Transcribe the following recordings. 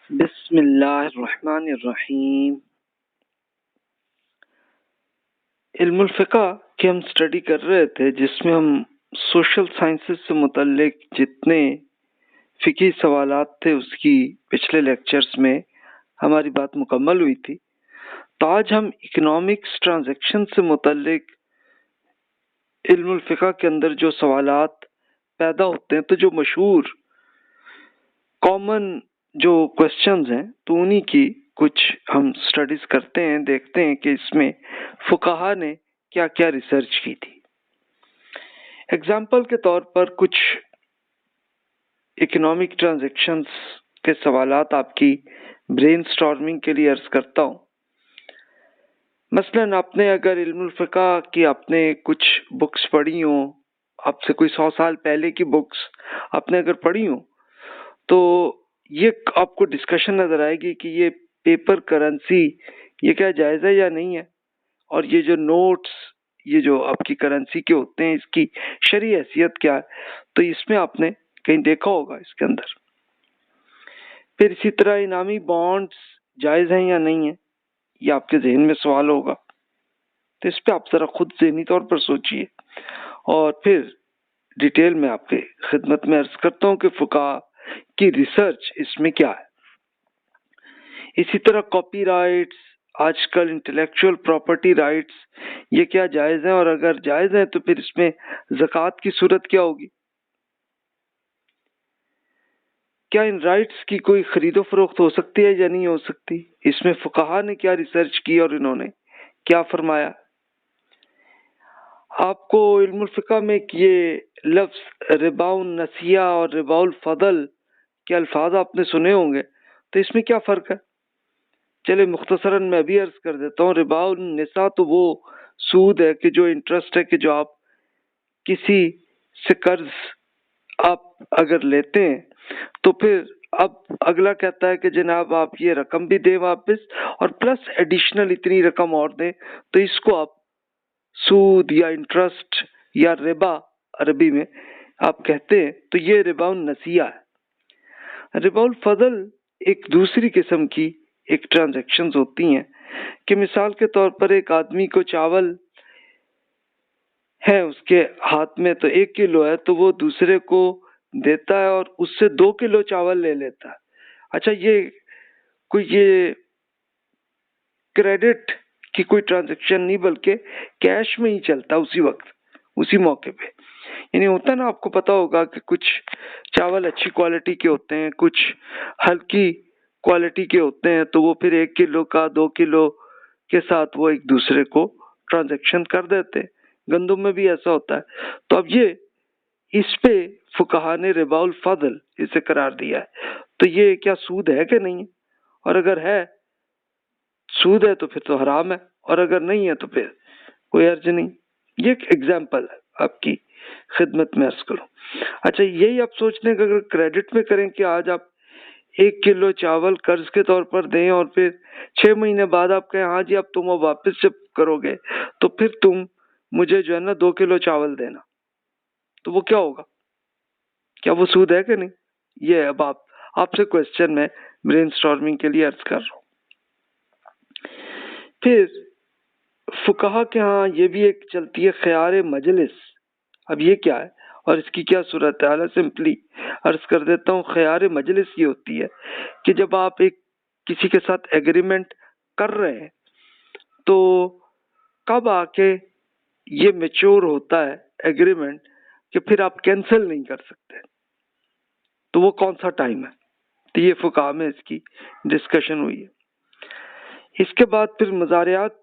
بسم اللہ الرحمن الرحیم۔ علم الفقہ کی ہم سٹڈی کر رہے تھے، جس میں ہم سوشل سائنسز سے متعلق جتنے فقہی سوالات تھے اس کی پچھلے لیکچرز میں ہماری بات مکمل ہوئی تھی۔ تو آج ہم اکنامکس ٹرانزیکشن سے متعلق علم الفقہ کے اندر جو سوالات پیدا ہوتے ہیں، تو جو مشہور کامن جو کوشچنز ہیں، تو انہی کی کچھ ہم سٹڈیز کرتے ہیں، دیکھتے ہیں کہ اس میں فقہا نے کیا کیا ریسرچ کی تھی۔ ایگزامپل کے طور پر کچھ اکنامک ٹرانزیکشنز کے سوالات آپ کی برین سٹارمنگ کے لیے عرض کرتا ہوں۔ مثلاً آپ نے اگر علم الفقہ کی آپ نے کچھ بکس پڑھی ہوں، آپ سے کوئی 100 سال پہلے کی بکس آپ نے اگر پڑھی ہوں، تو یہ آپ کو ڈسکشن نظر آئے گی کہ یہ پیپر کرنسی یہ کیا جائز ہے یا نہیں ہے، اور یہ جو نوٹس یہ جو آپ کی کرنسی کے ہوتے ہیں، اس کی شرعی حیثیت کیا ہے، تو اس میں آپ نے کہیں دیکھا ہوگا اس کے اندر۔ پھر اسی طرح انعامی بانڈز جائز ہیں یا نہیں ہیں، یہ آپ کے ذہن میں سوال ہوگا، تو اس پہ آپ ذرا خود ذہنی طور پر سوچئے، اور پھر ڈیٹیل میں آپ کے خدمت میں عرض کرتا ہوں کہ فقہا کی ریسرچ اس میں کیا ہے۔ اسی طرح کاپی رائٹس، آج کل انٹلیکچوئل پراپرٹی رائٹس یہ کیا جائز ہیں، اور اگر جائز ہیں تو پھر اس میں زکوٰۃ کی صورت کیا ہوگی۔ کیا ان رائٹس کی کوئی خرید و فروخت ہو سکتی ہے یا نہیں ہو سکتی، اس میں فقہا نے کیا ریسرچ کی اور انہوں نے کیا فرمایا۔ آپ کو علم الفقہ میں یہ لفظ ربا النسیہ اور ربا الفضل کے الفاظ آپ نے سنے ہوں گے، تو اس میں کیا فرق ہے؟ چلے مختصراً میں بھی عرض کر دیتا ہوں۔ ربا النساء تو وہ سود ہے کہ جو انٹرسٹ ہے، کہ جو آپ کسی سے قرض آپ اگر لیتے ہیں تو پھر اب اگلا کہتا ہے کہ جناب آپ یہ رقم بھی دیں واپس، اور پلس ایڈیشنل اتنی رقم اور دیں، تو اس کو آپ سود یا انٹرسٹ یا ربا عربی میں آپ کہتے ہیں، تو یہ ربا النسیہ ہے۔ ربا الفضل ایک دوسری قسم کی ایک ٹرانزیکشنز ہوتی ہیں، کہ مثال کے طور پر ایک آدمی کو چاول ہے اس کے ہاتھ میں، تو 1 کلو ہے، تو وہ دوسرے کو دیتا ہے اور اس سے 2 کلو چاول لے لیتا ہے۔ اچھا، یہ کریڈٹ کی کوئی ٹرانزیکشن نہیں، بلکہ کیش میں ہی چلتا اسی وقت اسی موقع پہ۔ یعنی ہوتا نا، آپ کو پتا ہوگا کہ کچھ چاول اچھی کوالٹی کے ہوتے ہیں، کچھ ہلکی کوالٹی کے ہوتے ہیں، تو وہ پھر 1 کلو کا 2 کلو کے ساتھ وہ ایک دوسرے کو ٹرانزیکشن کر دیتے۔ گندم میں بھی ایسا ہوتا ہے۔ تو اب یہ اس پہ فقہا نے ربا الفضل اسے قرار دیا ہے۔ تو یہ کیا سود ہے کہ نہیں ہے، اور اگر ہے سود ہے تو پھر تو حرام ہے، اور اگر نہیں ہے تو پھر کوئی حرج نہیں۔ یہ ایک ایگزامپل ہے آپ کی خدمت میں عرض کروں۔ اچھا، یہی آپ سوچ لیں کہ اگر کریڈٹ میں کریں کہ آج آپ 1 کلو چاول قرض کے طور پر دیں، اور پھر 6 مہینے بعد آپ کہیں ہاں جی اب تم وہ واپس جب کرو گے تو پھر تم مجھے جو ہے نا 2 کلو چاول دینا، تو وہ کیا ہوگا؟ کیا وہ سود ہے کہ نہیں؟ یہ اب آپ سے کوشچن میں برین سٹارمنگ کے لیے عرض کر رہا ہوں۔ پھر فقہا کے ہاں یہ بھی ایک چلتی ہے خیار مجلس۔ اب یہ کیا ہے اور اس کی کیا صورت ہے؟ سمپلی عرض کر دیتا ہوں، خیار مجلس یہ ہوتی ہے کہ جب آپ کسی کے ساتھ ایگریمنٹ کر رہے ہیں، تو کب آ کے یہ میچور ہوتا ہے ایگریمنٹ کہ پھر آپ کینسل نہیں کر سکتے، تو وہ کون سا ٹائم ہے؟ تو یہ فقہا میں اس کی ڈسکشن ہوئی ہے۔ اس کے بعد پھر مزارعات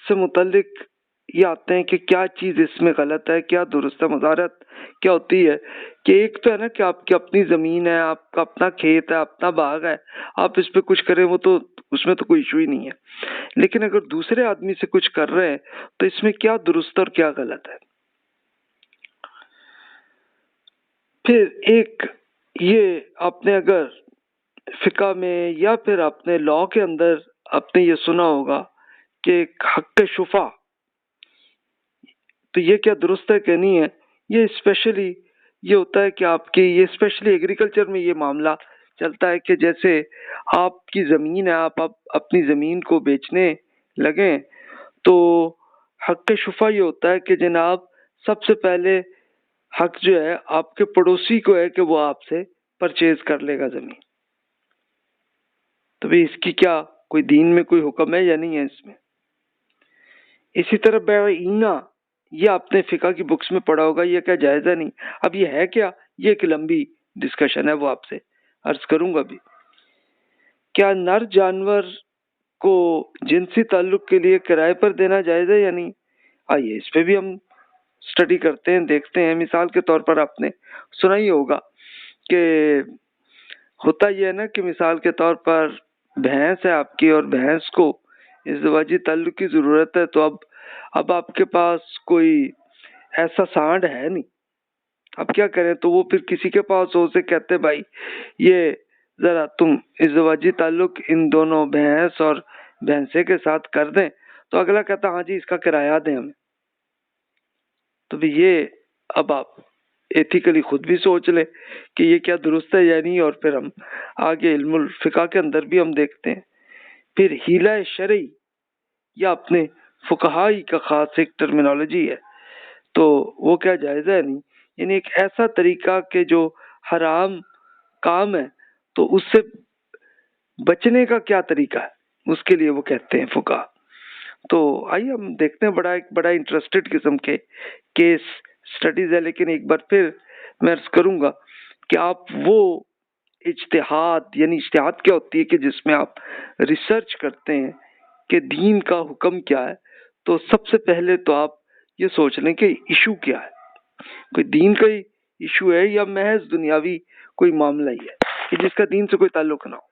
سے متعلق یہ آتے ہیں کہ کیا چیز اس میں غلط ہے، کیا درست ہے۔ مزارعات کیا ہوتی ہے کہ ایک تو ہے نا کہ آپ کی اپنی زمین ہے، آپ کا اپنا کھیت ہے، اپنا باغ ہے، آپ اس پہ کچھ کریں، وہ تو اس میں تو کوئی ایشو ہی نہیں ہے۔ لیکن اگر دوسرے آدمی سے کچھ کر رہے ہیں تو اس میں کیا درست اور کیا غلط ہے۔ پھر ایک یہ آپ نے اگر فقہ میں یا پھر اپنے لاء کے اندر آپ نے یہ سنا ہوگا کہ حق شفا، تو یہ کیا درست ہے کہ نہیں ہے۔ یہ اسپیشلی یہ ہوتا ہے کہ آپ کی یہ اسپیشلی ایگریکلچر میں یہ معاملہ چلتا ہے کہ جیسے آپ کی زمین ہے، آپ اپنی زمین کو بیچنے لگیں تو حق شفا یہ ہوتا ہے کہ جناب سب سے پہلے حق جو ہے آپ کے پڑوسی کو ہے کہ وہ آپ سے پرچیز کر لے گا زمین. تو بھی اس کی کیا کوئی دین میں کوئی حکم ہے یا نہیں ہے اس میں؟ اسی طرح بیع اینا، یہ آپ نے فقہ کی بکس میں پڑھا ہوگا، یہ کیا جائز ہے نہیں؟ اب یہ ہے کیا، یہ ایک لمبی ڈسکشن ہے، وہ آپ سے عرض کروں گا بھی. کیا نر جانور کو جنسی تعلق کے لیے کرائے پر دینا جائز ہے یا نہیں؟ آئیے اس پہ بھی ہم اسٹڈی کرتے ہیں، دیکھتے ہیں. مثال کے طور پر آپ نے سنا ہی ہوگا کہ ہوتا یہ ہے نا کہ مثال کے طور پر بھینس ہے آپ کی، اور بھینس کو ازدواجی تعلق کی ضرورت ہے، تو اب آپ کے پاس کوئی ایسا سانڈ ہے نہیں، اب کیا کریں؟ تو وہ پھر کسی کے پاس ہو سے کہتے بھائی یہ ذرا تم ازدواجی تعلق ان دونوں بھینس اور بھینسے کے ساتھ کر دیں، تو اگلا کہتا ہاں جی اس کا کرایہ دیں ہمیں. تو بھی یہ اب آپ ایتھیکلی خود بھی سوچ لیں کہ یہ کیا درست ہے یا نہیں، اور پھر ہم آگے علم الفقہ کے اندر بھی ہم دیکھتے ہیں. پھر ہیلہ شرعی، یا اپنے فقہائی کا خاص ایک ٹرمینالوجی ہے، تو وہ کیا جائز ہے نہیں، یعنی ایک ایسا طریقہ کہ جو حرام کام ہے تو اس سے بچنے کا کیا طریقہ ہے، اس کے لیے وہ کہتے ہیں فقہ. تو آئیے ہم دیکھتے ہیں، ایک بڑا انٹرسٹڈ قسم کے کیس سٹڈیز ہے. لیکن ایک بار پھر میں عرض کروں گا کہ آپ وہ اجتہاد، یعنی اجتہاد کیا ہوتی ہے کہ جس میں آپ ریسرچ کرتے ہیں کہ دین کا حکم کیا ہے، تو سب سے پہلے تو آپ یہ سوچ لیں کہ ایشو کیا ہے، کوئی دین کا ایشو ہے یا محض دنیاوی کوئی معاملہ ہی ہے کہ جس کا دین سے کوئی تعلق نہ ہو.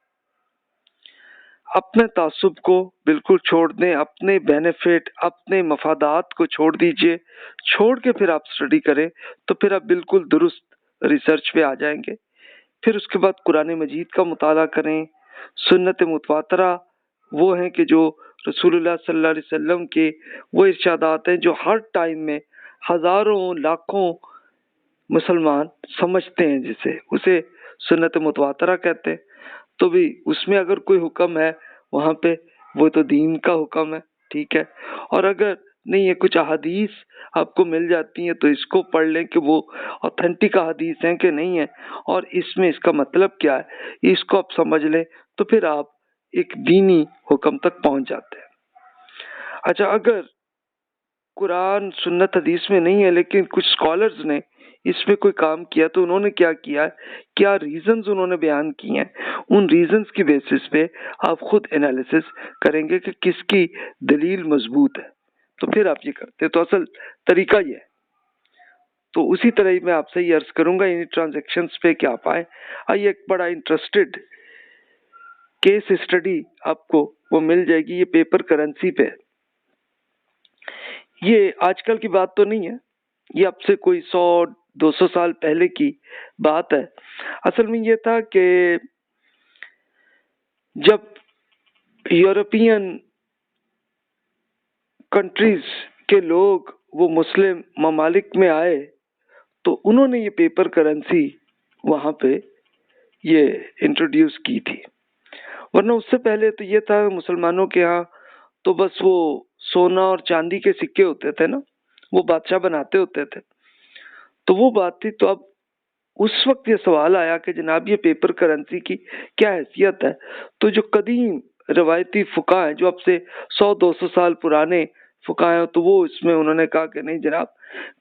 اپنے تعصب کو بالکل چھوڑ دیں، اپنے بینیفٹ، اپنے مفادات کو چھوڑ دیجئے، چھوڑ کے پھر آپ اسٹڈی کریں تو پھر آپ بالکل درست ریسرچ پہ آ جائیں گے. پھر اس کے بعد قرآن مجید کا مطالعہ کریں. سنت متواترہ وہ ہیں کہ جو رسول اللہ صلی اللہ علیہ وسلم کے وہ ارشادات ہیں جو ہر ٹائم میں ہزاروں لاکھوں مسلمان سمجھتے ہیں، جسے اسے سنت متواترہ کہتے ہیں. تو بھی اس میں اگر کوئی حکم ہے وہاں پہ وہ تو دین کا حکم ہے، ٹھیک ہے. اور اگر نہیں ہے کچھ احادیث آپ کو مل جاتی ہیں تو اس کو پڑھ لیں کہ وہ اوتھینٹک احادیث ہیں کہ نہیں ہیں، اور اس میں اس کا مطلب کیا ہے، اس کو آپ سمجھ لیں تو پھر آپ ایک دینی حکم تک پہنچ جاتے ہیں. اچھا، اگر قرآن سنت حدیث میں نہیں ہے لیکن کچھ اسکالرز نے اس میں کوئی کام کیا تو انہوں نے کیا کیا ہے، کیا ریزنز انہوں نے بیان کیے ہیں، ان ریزنز کی بیسس پہ آپ خود انالیسس کریں گے کہ کس کی دلیل مضبوط ہے، تو پھر آپ یہ کرتے. تو اصل طریقہ یہ ہے. تو اسی طرح ہی میں آپ سے یہ عرض کروں گا انہی ٹرانزیکشنز پہ کہ آپ آئیں. آئیے ایک بڑا انٹرسٹڈ کیس اسٹڈی آپ کو وہ مل جائے گی، یہ پیپر کرنسی پہ. یہ آج کل کی بات تو نہیں ہے، یہ اب سے کوئی 100-200 سال پہلے کی بات ہے. اصل میں یہ تھا کہ جب یورپین کنٹریز کے لوگ وہ مسلم ممالک میں آئے تو انہوں نے یہ پیپر کرنسی وہاں پہ یہ انٹروڈیوس کی تھی. ورنہ اس سے پہلے تو یہ تھا مسلمانوں کے ہاں تو بس وہ سونا اور چاندی کے سکے ہوتے تھے نا، وہ بادشاہ بناتے ہوتے تھے، تو وہ بات تھی. تو اب اس وقت یہ سوال آیا کہ جناب یہ پیپر کرنسی کی کیا حیثیت ہے. تو جو قدیم روایتی فقہ ہیں جو اب سے 100-200 سال پرانے فقہ ہیں، تو وہ اس میں انہوں نے کہا کہ نہیں جناب،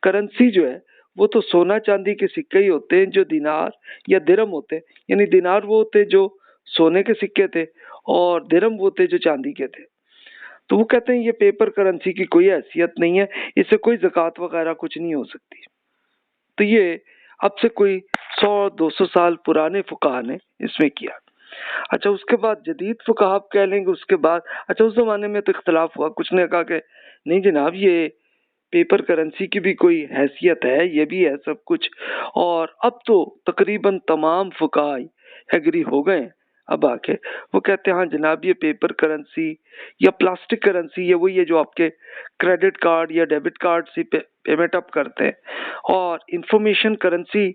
کرنسی جو ہے وہ تو سونا چاندی کے سکے ہی ہوتے ہیں جو دینار یا درم ہوتے ہیں. یعنی دینار وہ ہوتے جو سونے کے سکے تھے اور درم وہ تھے جو چاندی کے تھے. تو وہ کہتے ہیں یہ پیپر کرنسی کی کوئی حیثیت نہیں ہے، اس سے کوئی زکوٰۃ وغیرہ کچھ نہیں ہو سکتی. تو یہ اب سے کوئی 100-200 سال پرانے فقہ نے اس میں کیا. اچھا، اس کے بعد جدید فقہ آپ کہہ لیں گے اس کے بعد، اچھا اس زمانے میں تو اختلاف ہوا، کچھ نے کہا کہ نہیں جناب یہ پیپر کرنسی کی بھی کوئی حیثیت ہے، یہ بھی ہے سب کچھ. اور اب تو تقریباً تمام فقہ ایگری ہو گئے ہیں. اب آ کے وہ کہتے ہیں ہاں جناب یہ پیپر کرنسی یا پلاسٹک کرنسی یہ وہی ہے جو آپ کے کریڈٹ کارڈ یا ڈیبٹ کارڈ سے پیمنٹ اپ کرتے ہیں. اور انفارمیشن کرنسی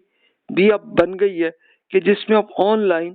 بھی اب بن گئی ہے کہ جس میں آپ آن لائن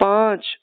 5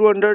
200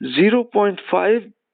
0.5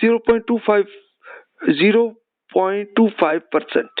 0.25%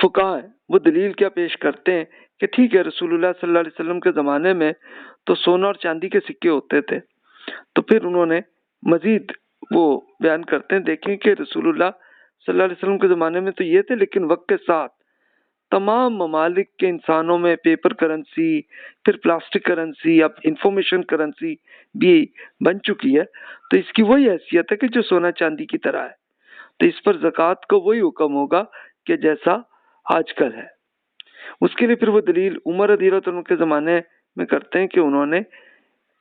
فقہا ہیں وہ دلیل کیا پیش کرتے ہیں کہ ٹھیک ہے رسول اللہ صلی اللہ علیہ وسلم کے زمانے میں تو سونا اور چاندی کے سکے ہوتے تھے، تو پھر انہوں نے مزید وہ بیان کرتے ہیں، دیکھیں کہ رسول اللہ صلی اللہ علیہ وسلم کے زمانے میں تو یہ تھے، لیکن وقت کے ساتھ تمام ممالک کے انسانوں میں پیپر کرنسی، پھر پلاسٹک کرنسی، اب انفارمیشن کرنسی بھی بن چکی ہے، تو اس کی وہی حیثیت ہے کہ جو سونا چاندی کی طرح ہے، تو اس پر زکوٰۃ کو وہی حکم ہوگا کہ جیسا آج کل ہے۔ اس کے لیے پھر وہ دلیل عمر رضی اللہ عنہ کے زمانے میں کرتے ہیں کہ انہوں نے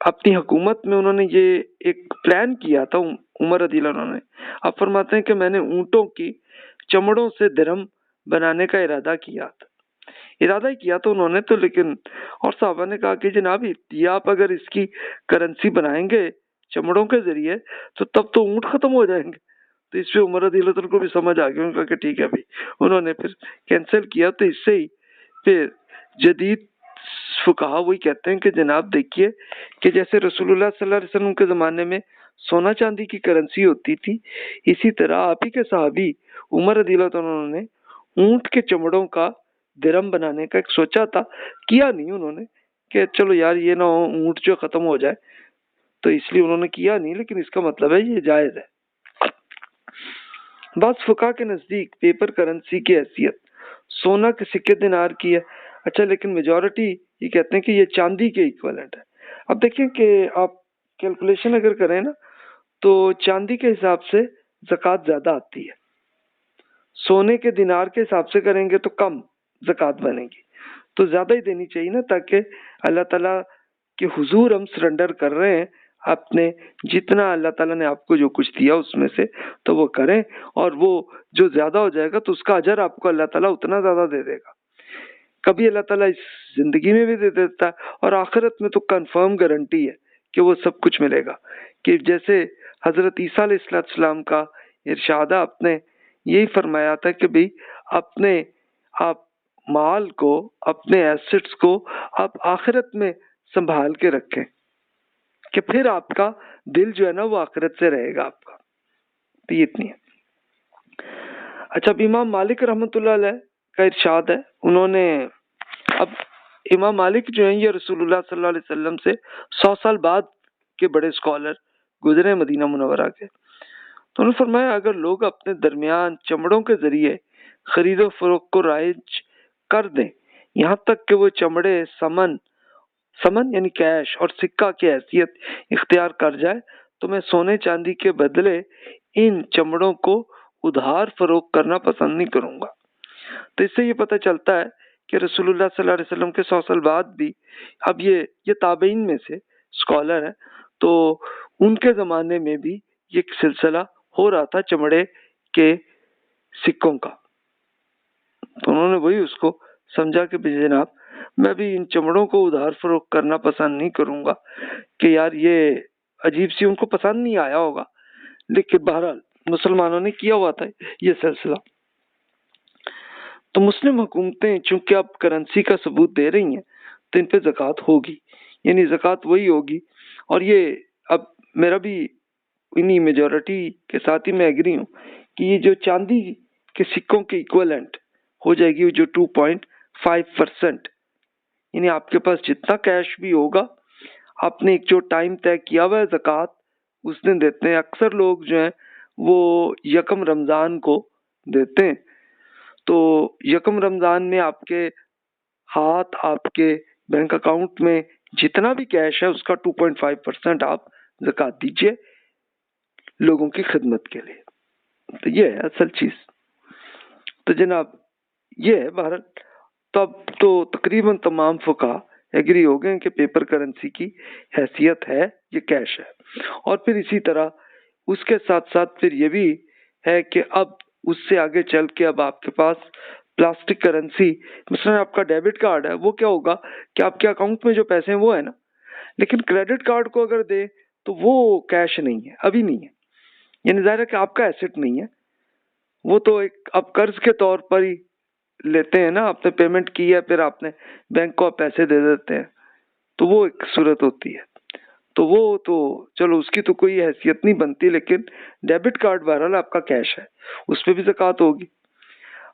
اپنی حکومت میں انہوں نے یہ ایک پلان کیا تھا، عمر رضی اللہ عنہ نے، اب فرماتے ہیں کہ میں نے اونٹوں کی چمڑوں سے درہم بنانے کا ارادہ کیا تھا، ارادہ ہی کیا تو انہوں نے تو، لیکن اور صحابہ نے کہا کہ جناب یہ آپ اگر اس کی کرنسی بنائیں گے چمڑوں کے ذریعے تو تب تو اونٹ ختم ہو جائیں گے، تو اس پہ عمر رضی اللہ عنہ کو بھی سمجھ آ گئی، انہوں نے کہا کہ ٹھیک ہے بھائی، انہوں نے پھر کینسل کیا۔ تو اس سے ہی پھر جدید فقہا وہی کہتے ہیں کہ جناب دیکھیے کہ جیسے رسول اللہ صلی اللہ علیہ وسلم کے زمانے میں سونا چاندی کی کرنسی ہوتی تھی، اسی طرح آپ ہی کے صحابی عمر رضی اللہ عنہ نے اونٹ کے چمڑوں کا درہم بنانے کا ایک سوچا تھا، کیا نہیں انہوں نے کہ چلو یار یہ نہ ہو اونٹ جو ختم ہو جائے، تو اس لیے انہوں نے کیا نہیں، لیکن اس کا مطلب ہے یہ جائز ہے۔ بعض فقہا کے نزدیک پیپر کرنسی کی حیثیت سونا کے سکے دینار کی ہے، اچھا لیکن میجورٹی یہ کہتے ہیں کہ یہ چاندی کے ایکویلنٹ ہے۔ اب دیکھیں کہ آپ کیلکولیشن اگر کریں نا تو چاندی کے حساب سے زکوٰۃ زیادہ آتی ہے، سونے کے دینار کے حساب سے کریں گے تو کم زکوٰۃ بنے گی، تو زیادہ ہی دینی چاہیے نا، تاکہ اللہ تعالیٰ کے حضور ہم سرنڈر کر رہے ہیں اپنے، جتنا اللہ تعالیٰ نے آپ کو جو کچھ دیا اس میں سے تو وہ کریں، اور وہ جو زیادہ ہو جائے گا تو اس کا اجر آپ کو اللہ تعالیٰ اتنا زیادہ دے دے گا، کبھی اللہ تعالیٰ اس زندگی میں بھی دے دیتا ہے، اور آخرت میں تو کنفرم گارنٹی ہے کہ وہ سب کچھ ملے گا، کہ جیسے حضرت عیسیٰ علیہ السلام کا ارشاد آپ نے یہی فرمایا تھا کہ بھئی اپنے آپ مال کو، اپنے ایسٹس کو آپ آخرت میں سنبھال کے رکھیں، کہ پھر آپ کا دل جو ہے نا وہ آخرت سے رہے گا آپ کا، تو یہ اتنی ہے۔ اچھا اب امام مالک رحمۃ اللہ علیہ کا ارشاد ہے، انہوں نے، اب امام مالک جو ہیں یہ رسول اللہ صلی اللہ علیہ وسلم سے 100 سال بعد کے بڑے اسکالر گزرے مدینہ منورہ کے، تو انہوں نے فرمایا اگر لوگ اپنے درمیان چمڑوں کے ذریعے خرید و فروخت کو رائج کر دیں، یہاں تک کہ وہ چمڑے سمن یعنی کیش اور سکہ کی حیثیت اختیار کر جائے، تو میں سونے چاندی کے بدلے ان چمڑوں کو ادھار فروخت کرنا پسند نہیں کروں گا۔ تو اس سے یہ پتہ چلتا ہے کہ رسول اللہ صلی اللہ علیہ وسلم کے 100 سال بعد بھی، اب یہ تابعین میں سے اسکالر ہیں، تو ان کے زمانے میں بھی یہ سلسلہ ہو رہا تھا چمڑے کے سکوں کا، تو انہوں نے وہی اس کو سمجھا کہ جناب میں بھی ان چمڑوں کو ادھار فروخت کرنا پسند نہیں کروں گا، کہ یار یہ عجیب سی، ان کو پسند نہیں آیا ہوگا، لیکن بہرحال مسلمانوں نے کیا ہوا تھا یہ سلسلہ۔ تو مسلم حکومتیں چونکہ اب کرنسی کا ثبوت دے رہی ہیں تو ان پہ زکوٰۃ ہوگی، یعنی زکوٰۃ وہی ہوگی، اور یہ اب میرا بھی انہی میجورٹی کے ساتھ ہی میں ایگری ہوں کہ یہ جو چاندی کے سکوں کے ایکویلنٹ ہو جائے گی جو 2.5%، یعنی آپ کے پاس جتنا کیش بھی ہوگا، آپ نے ایک جو ٹائم طے کیا ہوا ہے زکوٰۃ اس دن دیتے ہیں، اکثر لوگ جو ہیں وہ یکم رمضان کو دیتے ہیں، تو یکم رمضان میں آپ کے ہاتھ، آپ کے بینک اکاؤنٹ میں جتنا بھی کیش ہے اس کا 2.5% آپ زکوٰۃ دیجئے لوگوں کی خدمت کے لیے، تو یہ ہے اصل چیز۔ تو جناب یہ ہے بہرحال، تو اب تو تقریباً تمام فقہا ایگری ہو گئے کہ پیپر کرنسی کی حیثیت ہے یہ کیش ہے، اور پھر اسی طرح اس کے ساتھ ساتھ پھر یہ بھی ہے کہ اب اس سے آگے چل کے اب آپ کے پاس پلاسٹک کرنسی، مثلا آپ کا ڈیبٹ کارڈ ہے، وہ کیا ہوگا کہ آپ کے اکاؤنٹ میں جو پیسے ہیں وہ ہے نا، لیکن کریڈٹ کارڈ کو اگر دے تو وہ کیش نہیں ہے، ابھی نہیں ہے، یعنی ظاہر ہے کہ آپ کا ایسٹ نہیں ہے، وہ تو ایک آپ قرض کے طور پر ہی لیتے ہیں نا، آپ نے پیمنٹ کی ہے پھر آپ نے بینک کو پیسے دے دیتے ہیں، تو وہ ایک صورت ہوتی ہے، تو وہ تو چلو اس کی تو کوئی حیثیت نہیں بنتی، لیکن ڈیبٹ کارڈ بہرحال آپ کا کیش ہے، اس پہ بھی زکوٰۃ ہوگی۔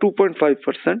2.5%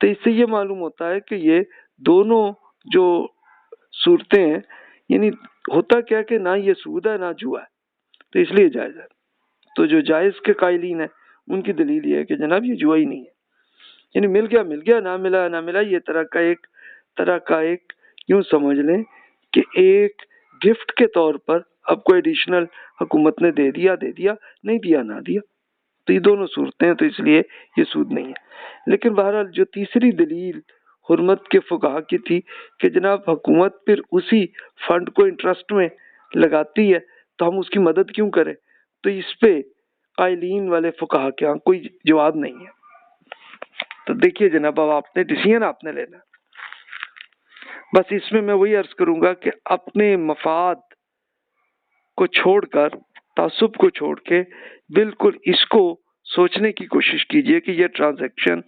تو اس سے یہ معلوم ہوتا ہے کہ یہ دونوں جو صورتیں ہیں، یعنی ہوتا کیا کہ نہ یہ سود ہے نہ جوا ہے، تو اس لیے جائز ہے۔ تو جو جائز کے قائلین ہیں ان کی دلیل یہ ہے کہ جناب یہ جوا ہی نہیں ہے، یعنی مل گیا نہ ملا یہ طرح کا ایک یوں سمجھ لیں کہ ایک گفٹ کے طور پر اب کوئی ایڈیشنل حکومت نے دے دیا نہیں دیا نہ دیا، تو یہ دونوں صورتیں ہیں، تو اس لیے یہ سود نہیں ہے۔ لیکن بہرحال جو تیسری دلیل حرمت کے فقہا کی تھی کہ جناب حکومت پھر اسی فنڈ کو انٹرسٹ میں لگاتی ہے تو ہم اس کی مدد کیوں کریں، تو اس پہ قائلین والے فقہا کے ہاں کوئی جواب نہیں ہے۔ تو دیکھیے جناب اب آپ نے ڈیسیژن آپ نے لینا، بس اس میں وہی عرض کروں گا کہ اپنے مفاد کو چھوڑ کر، تعصب کو چھوڑ کے بالکل اس کو سوچنے کی کوشش کیجئے کہ یہ ٹرانزیکشن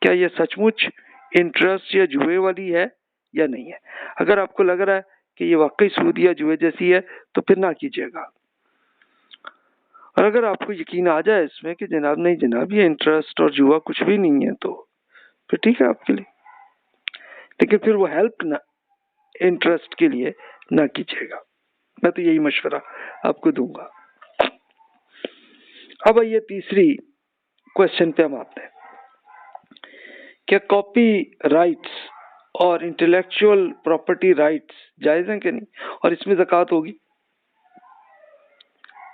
کیا یہ سچ مچ انٹرسٹ یا جوئے والی ہے یا نہیں ہے۔ اگر آپ کو لگ رہا ہے کہ یہ واقعی سود یا جوئے جیسی ہے تو پھر نہ کیجیے گا، اور اگر آپ کو یقین آ جائے اس میں کہ جناب نہیں جناب یہ انٹرسٹ اور جوا کچھ بھی نہیں ہے تو پھر ٹھیک ہے آپ کے لیے، لیکن پھر وہ ہیلپ نہ انٹرسٹ کے لیے نہ کیجیے گا۔ میں تو یہی مشورہ آپ کو دوں گا۔ اب آئیے تیسری کوشچن پہ ہم آتے ہیں، کیا کاپی رائٹس اور انٹلیکچوئل پراپرٹی رائٹس جائز ہیں کہ نہیں، اور اس میں زکوٰۃ ہوگی؟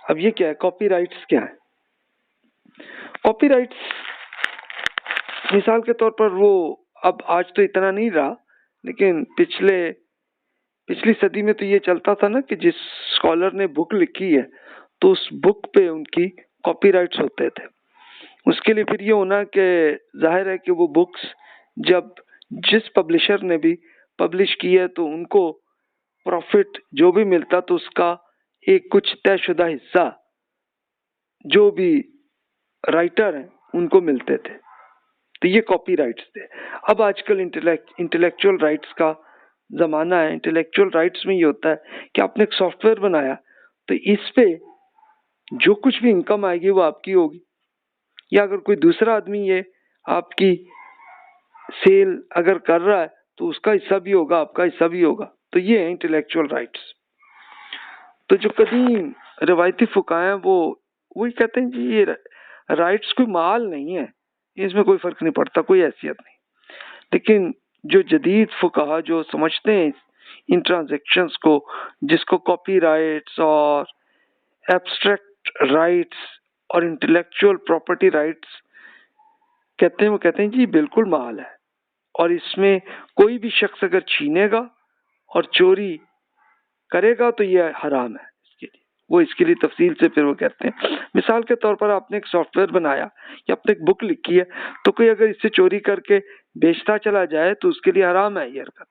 اب یہ کیا ہے، کاپی رائٹس کیا ہے؟ کاپی رائٹس مثال کے طور پر وہ اب آج تو اتنا نہیں رہا، لیکن پچھلی صدی میں تو یہ چلتا تھا نا کہ جس اسکالر نے بک لکھی ہے تو اس بک پہ ان کی کاپی رائٹس ہوتے تھے۔ اس کے لیے پھر یہ ہونا کہ ظاہر ہے کہ وہ بکس جب جس پبلشر نے بھی پبلش کی ہے تو ان کو پروفٹ جو بھی ملتا تو اس کا ایک کچھ طے شدہ حصہ جو بھی رائٹر ہیں ان کو ملتے تھے، تو یہ کاپی رائٹس تھے۔ اب آج کل انٹلیکچوئل رائٹس کا زمانہ ہے۔ انٹلیکچوئل رائٹس میں یہ ہوتا ہے کہ آپ نے ایک سافٹ ویئر بنایا تو اس پہ جو کچھ بھی انکم آئے گی وہ آپ کی ہوگی، یا اگر کوئی دوسرا آدمی یہ آپ کی سیل اگر کر رہا ہے تو اس کا حصہ بھی ہوگا، آپ کا حصہ بھی ہوگا، تو یہ ہے انٹلیکچوئل رائٹس۔ تو جو قدیم روایتی فقہا ہیں وہی کہتے ہیں جی یہ رائٹس کوئی مال نہیں ہے، اس میں کوئی فرق نہیں پڑتا، کوئی حیثیت نہیں۔ لیکن جو جدید فقہا جو سمجھتے ہیں ان ٹرانزیکشنز کو، جس کو کاپی رائٹس اور ایبسٹریکٹ رائٹس اور انٹلیکچوئل پراپرٹی رائٹس کہتے ہیں، وہ کہتے ہیں جی بالکل مال ہے، اور اس میں کوئی بھی شخص اگر چھینے گا اور چوری کرے گا تو یہ حرام ہے اس کے لیے۔ وہ اس کے لیے تفصیل سے پھر وہ کہتے ہیں، مثال کے طور پر آپ نے ایک سافٹ ویئر بنایا یا آپ نے ایک بک لکھی ہے تو کوئی اگر اس سے چوری کر کے بیچتا چلا جائے تو اس کے لیے حرام ہے یہ حرکت۔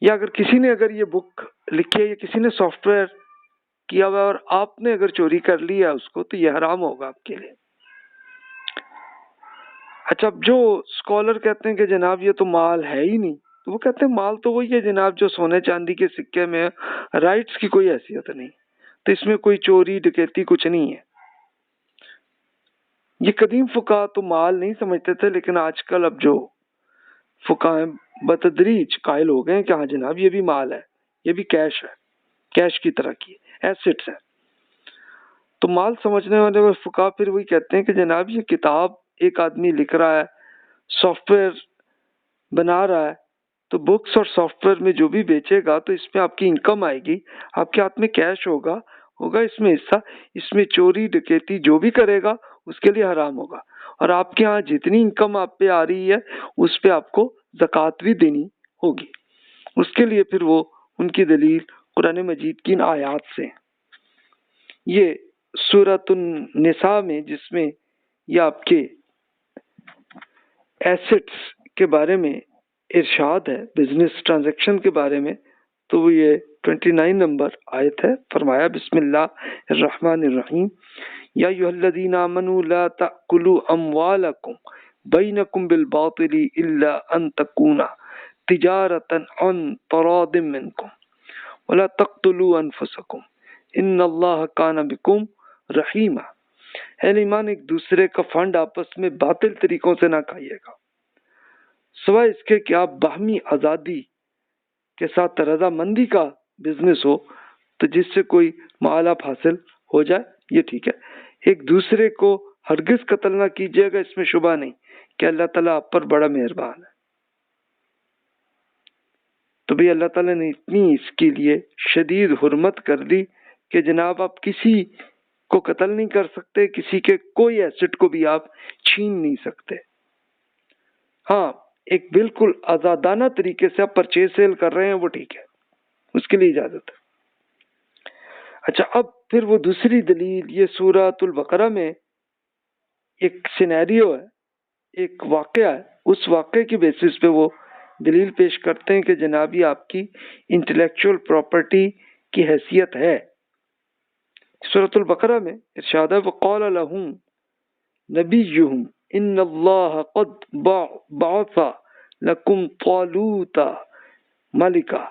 یا اگر کسی نے اگر یہ بک لکھی ہے یا کسی نے سافٹ ویئر کیا ہوا اور آپ نے اگر چوری کر لیا اس کو تو یہ حرام ہوگا آپ کے لیے۔ اچھا، اب جو اسکالر کہتے ہیں کہ جناب یہ تو مال ہے ہی نہیں، تو وہ کہتے ہیں مال تو وہی ہے جناب جو سونے چاندی کے سکے میں، رائٹس کی کوئی حیثیت نہیں، تو اس میں کوئی چوری ڈکیتی کچھ نہیں ہے۔ یہ قدیم فقہا تو مال نہیں سمجھتے تھے، لیکن آج کل اب جو فقہا ہیں بتدریج قائل ہو گئے ہیں کہ ہاں جناب یہ بھی مال ہے، یہ بھی کیش ہے، کیش کی طرح کی ایسٹس ہے۔ تو مال سمجھنے والے فقہا پھر وہی کہتے ہیں کہ جناب یہ کتاب ایک آدمی لکھ رہا ہے، سافٹ ویئر بنا رہا ہے، تو بکس اور سافٹ ویئر میں جو بھی بیچے گا تو اس میں آپ کی انکم آئے گی، آپ کے ہاتھ میں کیش ہوگا اس میں حصہ، اس میں چوری ڈکیتی جو بھی کرے گا اس کے لیے حرام ہوگا، اور آپ کے ہاں جتنی انکم آپ پہ آ رہی ہے اس پہ آپ کو زکوٰۃ بھی دینی ہوگی۔ اس کے لیے پھر وہ ان کی دلیل قرآن مجید کی ان آیات سے، یہ سورۃ النساء میں جس میں یہ آپ کے ایسٹس کے بارے میں ارشاد ہے، بزنس ٹرانزیکشن کے بارے میں، تو وہ یہ 29 نمبر آیت ہے۔ فرمایا بسم اللہ الرحمن الرحیم، یا ایھا الذین آمنوا لا تأکلوا اموالکم بینکم بالباطل الا ان تکون تجارۃ عن تراض منکم ولا تقتلوا انفسکم ان اللہ کان بکم رحیما۔ اہل ایمان ایک دوسرے کا فنڈ آپس میں باطل طریقوں سے نہ کھائیے گا، سوائے اس کے کہ آپ باہمی آزادی کے ساتھ رضامندی کا بزنس ہو تو جس سے کوئی معالف حاصل ہو جائے، یہ ٹھیک ہے۔ ایک دوسرے کو ہرگز قتل نہ کیجیے گا، اس میں شبہ نہیں کہ اللہ تعالیٰ آپ پر بڑا مہربان ہے۔ تو بھی اللہ تعالیٰ نے اتنی اس کے لیے شدید حرمت کر دی کہ جناب آپ کسی کو قتل نہیں کر سکتے، کسی کے کوئی ایسٹ کو بھی آپ چھین نہیں سکتے۔ ہاں، ایک بالکل آزادانہ طریقے سے آپ پرچیز سیل کر رہے ہیں، وہ ٹھیک ہے، اس کے لیے اجازت ہے۔ اچھا، اب پھر وہ دوسری دلیل، یہ سورۃ البقرہ میں ایک سینیریو ہے، ایک واقعہ ہے، اس واقعے کی بیسس پہ وہ دلیل پیش کرتے ہیں کہ جناب یہ آپ کی انٹلیکچوئل پراپرٹی کی حیثیت ہے۔ سورۃ البقرہ میں ارشاد ہے وقال لهم نبیہم ان اللہ قد بعث لکم طالوت ملکا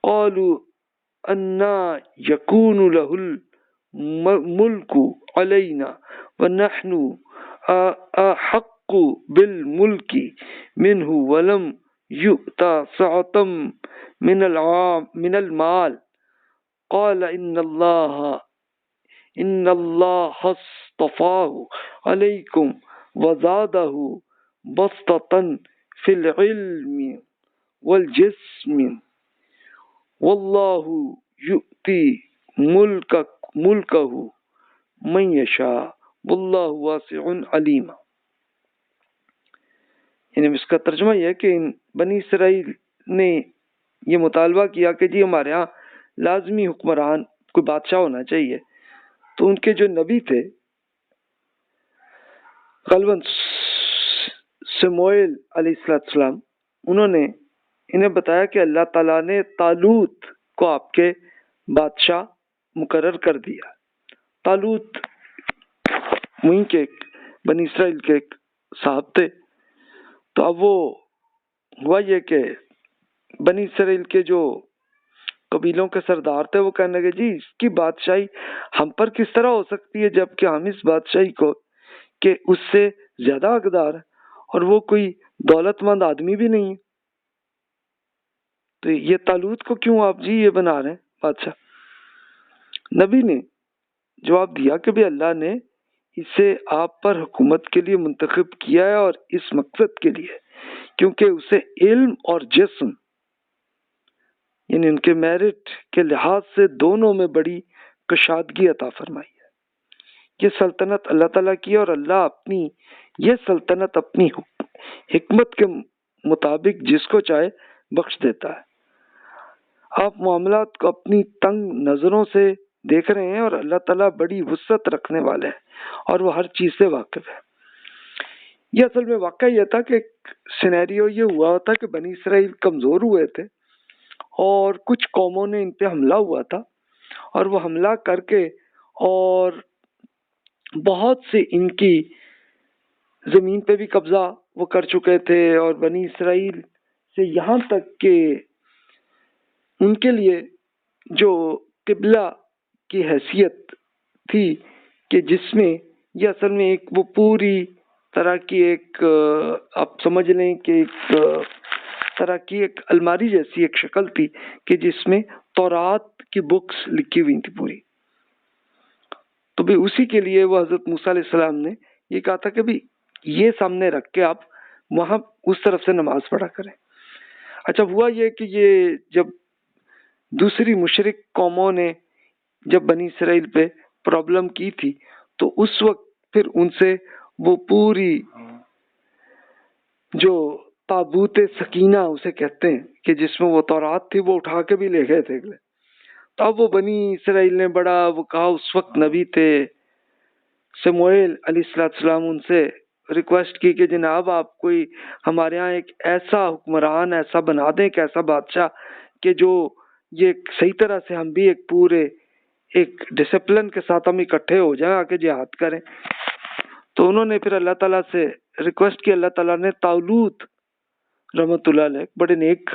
قالوا انا یکون له الملک علینا ونحن احق بالملک منہ ولم یؤت سعة من المال قال ان اللہ اصطفاہ علیکم وزادہ بسطۃ فی العلم والجسم واللہ یؤتی ملکہ من یشاء واللہ واسع علیم۔ یعنی اس کا ترجمہ یہ ہے کہ بنی اسرائیل نے یہ مطالبہ کیا کہ جی ہمارے ہاں لازمی حکمران کوئی بادشاہ ہونا چاہیے، تو ان کے جو نبی تھے غالباً سموئیل علیہ السلام، انہوں نے انہیں بتایا کہ اللہ تعالیٰ نے طالوت کو آپ کے بادشاہ مقرر کر دیا۔ طالوت وہیں کے بنی اسرائیل کے ایک صاحب تھے، تو اب وہ ہوا یہ کہ بنی اسرائیل کے جو قبیلوں کے سردار تھے وہ کہنے لگے جی اس کی بادشاہی ہم پر کس طرح ہو سکتی ہے جبکہ ہم اس بادشاہی کو کہ اس سے زیادہ حقدار ہے اور وہ کوئی دولت مند آدمی بھی نہیں ہے، تو یہ طالوت کو کیوں آپ جی یہ بنا رہے ہیں بادشاہ؟ نبی نے جواب دیا کہ بھی اللہ نے اسے آپ پر حکومت کے لیے منتخب کیا ہے اور اس مقصد کے لیے کیونکہ اسے علم اور جسم یعنی ان کے میرٹ کے لحاظ سے دونوں میں بڑی کشادگی عطا فرمائی ہے۔ یہ سلطنت اللہ تعالیٰ کی ہے اور اللہ اپنی یہ سلطنت اپنی حکمت کے مطابق جس کو چاہے بخش دیتا ہے۔ آپ معاملات کو اپنی تنگ نظروں سے دیکھ رہے ہیں اور اللہ تعالیٰ بڑی وسعت رکھنے والے ہیں اور وہ ہر چیز سے واقف ہے۔ یہ اصل میں واقعہ یہ تھا کہ سینیریو یہ ہوا تھا کہ بنی اسرائیل کمزور ہوئے تھے اور کچھ قوموں نے ان پہ حملہ ہوا تھا اور وہ حملہ کر کے اور بہت سے ان کی زمین پہ بھی قبضہ وہ کر چکے تھے اور بنی اسرائیل سے یہاں تک کہ ان کے لیے جو قبلہ کی حیثیت تھی کہ جس میں یہ اصل میں ایک وہ پوری طرح کی ایک آپ سمجھ لیں کہ ایک طرح کی ایک الماری جیسی ایک شکل تھی کہ جس میں تورات کی بکس لکھی ہوئی تھی پوری، تو بھی اسی کے لیے وہ حضرت موسیٰ علیہ السلام نے یہ کہا تھا کہ بھی یہ سامنے رکھ کے آپ وہاں اس طرف سے نماز پڑھا کریں۔ اچھا، ہوا یہ کہ یہ جب دوسری مشرک قوموں نے جب بنی اسرائیل پہ پرابلم کی تھی تو اس وقت پھر ان سے وہ پوری جو تابوت سکینہ اسے کہتے ہیں کہ جس میں وہ تورات تھی وہ اٹھا کے بھی لے گئے تھے، تو اب وہ بنی اسرائیل نے بڑا وہ کہا، اس وقت نبی تھے سموئیل علیہ السلام، ان سے ریکویسٹ کی کہ جناب آپ کوئی ہمارے ہاں ایک ایسا حکمران ایسا بنا دیں، ایک ایسا بادشاہ کہ جو یہ صحیح طرح سے ہم بھی ایک پورے ایک ڈسپلن کے ساتھ ہم اکٹھے ہو جائیں آ کے جہاد کریں۔ تو انہوں نے پھر اللہ تعالیٰ سے ریکویسٹ کی، اللہ تعالیٰ نے طالوت رحمۃ اللہ علیہ بڑے نیک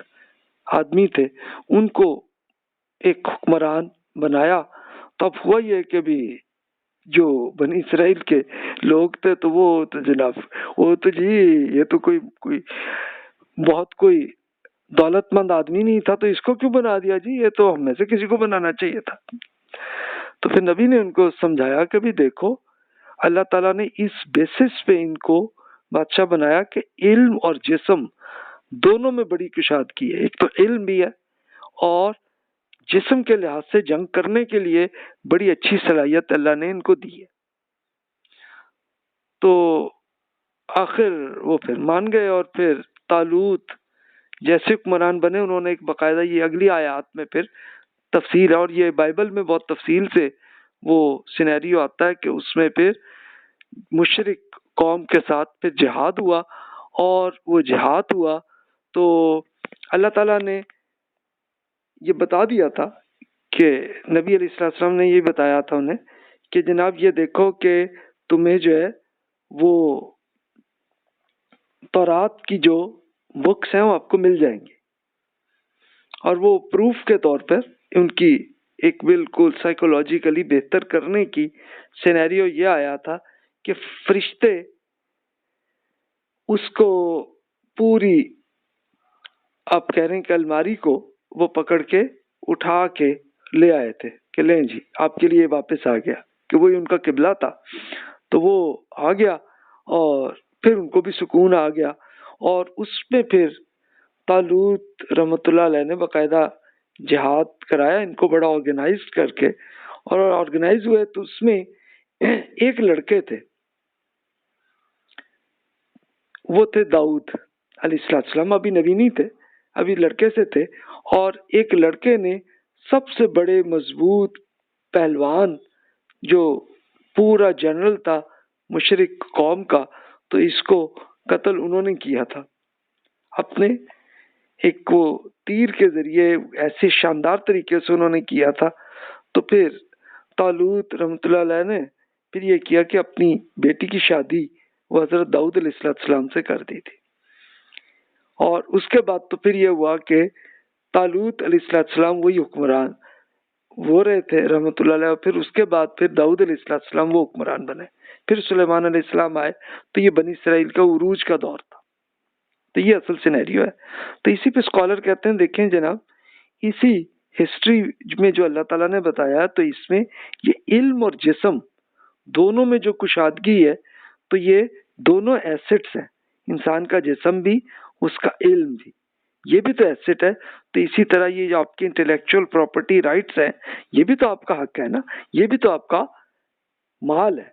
آدمی تھے ان کو ایک حکمران بنایا۔ تو اب ہوا یہ کہ بھی جو بنی اسرائیل کے لوگ تھے تو وہ تو جناب وہ تو جی یہ تو کوئی بہت کوئی دولت مند آدمی نہیں تھا تو اس کو کیوں بنا دیا جی، یہ تو ہم میں سے کسی کو بنانا چاہیے تھا۔ تو پھر نبی نے ان کو سمجھایا کہ بھی دیکھو اللہ تعالیٰ نے اس بیسس پہ ان کو بادشاہ بنایا کہ علم اور جسم دونوں میں بڑی کشادگی ہے، ایک تو علم بھی ہے اور جسم کے لحاظ سے جنگ کرنے کے لیے بڑی اچھی صلاحیت اللہ نے ان کو دی ہے۔ تو آخر وہ پھر مان گئے اور پھر طالوت جیسے حکمران بنے، انہوں نے ایک باقاعدہ یہ اگلی آیات میں پھر تفصیل ہے، اور یہ بائبل میں بہت تفصیل سے وہ سینیریو آتا ہے کہ اس میں پھر مشرک قوم کے ساتھ پھر جہاد ہوا، اور وہ جہاد ہوا تو اللہ تعالیٰ نے یہ بتا دیا تھا کہ نبی علیہ السلام نے یہ بتایا تھا انہیں کہ جناب یہ دیکھو کہ تمہیں جو ہے وہ تورات کی جو بکس ہیں وہ آپ کو مل جائیں گے، اور وہ پروف کے طور پر ان کی ایک بالکل سائیکولوجیکلی بہتر کرنے کی سینیریو یہ آیا تھا کہ فرشتے اس کو پوری آپ کہہ رہے ہیں کہ الماری کو وہ پکڑ کے اٹھا کے لے آئے تھے کہ لیں جی آپ کے لیے واپس آ گیا، کہ وہی ان کا قبلہ تھا تو وہ آ گیا، اور پھر ان کو بھی سکون آ گیا، اور اس میں پھر طالوت رحمۃ اللہ علیہ نے باقاعدہ جہاد کرایا ان کو بڑا آرگنائز کر کے، اور آرگنائز ہوئے تو اس میں ایک لڑکے تھے، وہ تھے داؤد علیہ السلام، ابھی نبی نہیں تھے، ابھی لڑکے سے تھے، اور ایک لڑکے نے سب سے بڑے مضبوط پہلوان جو پورا جنرل تھا مشرک قوم کا، تو اس کو قتل انہوں نے کیا تھا اپنے ایک وہ تیر کے ذریعے، ایسے شاندار طریقے سے انہوں نے کیا تھا۔ تو پھر طالوت رحمۃ اللہ علیہ نے پھر یہ کیا کہ اپنی بیٹی کی شادی وہ حضرت داؤد علیہ السلام سے کر دی تھی، اور اس کے بعد تو پھر یہ ہوا کہ طالوت علیہ السلام وہی حکمران وہ رہے تھے رحمۃ اللہ علیہ، اور پھر اس کے بعد پھر داؤد علیہ السلام وہ حکمران بنے، پھر سلیمان علیہ السلام آئے، تو یہ بنی اسرائیل کا عروج کا دور تھا۔ تو یہ اصل سینیریو ہے۔ تو اسی پہ اسکالر کہتے ہیں دیکھیں جناب، اسی ہسٹری میں جو اللہ تعالیٰ نے بتایا تو اس میں یہ علم اور جسم دونوں میں جو کشادگی ہے تو یہ دونوں ایسٹس ہیں، انسان کا جسم بھی اس کا علم بھی، یہ بھی تو ایسٹ ہے۔ تو اسی طرح یہ جو آپ کی انٹلیکچوئل پراپرٹی رائٹس ہیں یہ بھی تو آپ کا حق ہے نا، یہ بھی تو آپ کا مال ہے،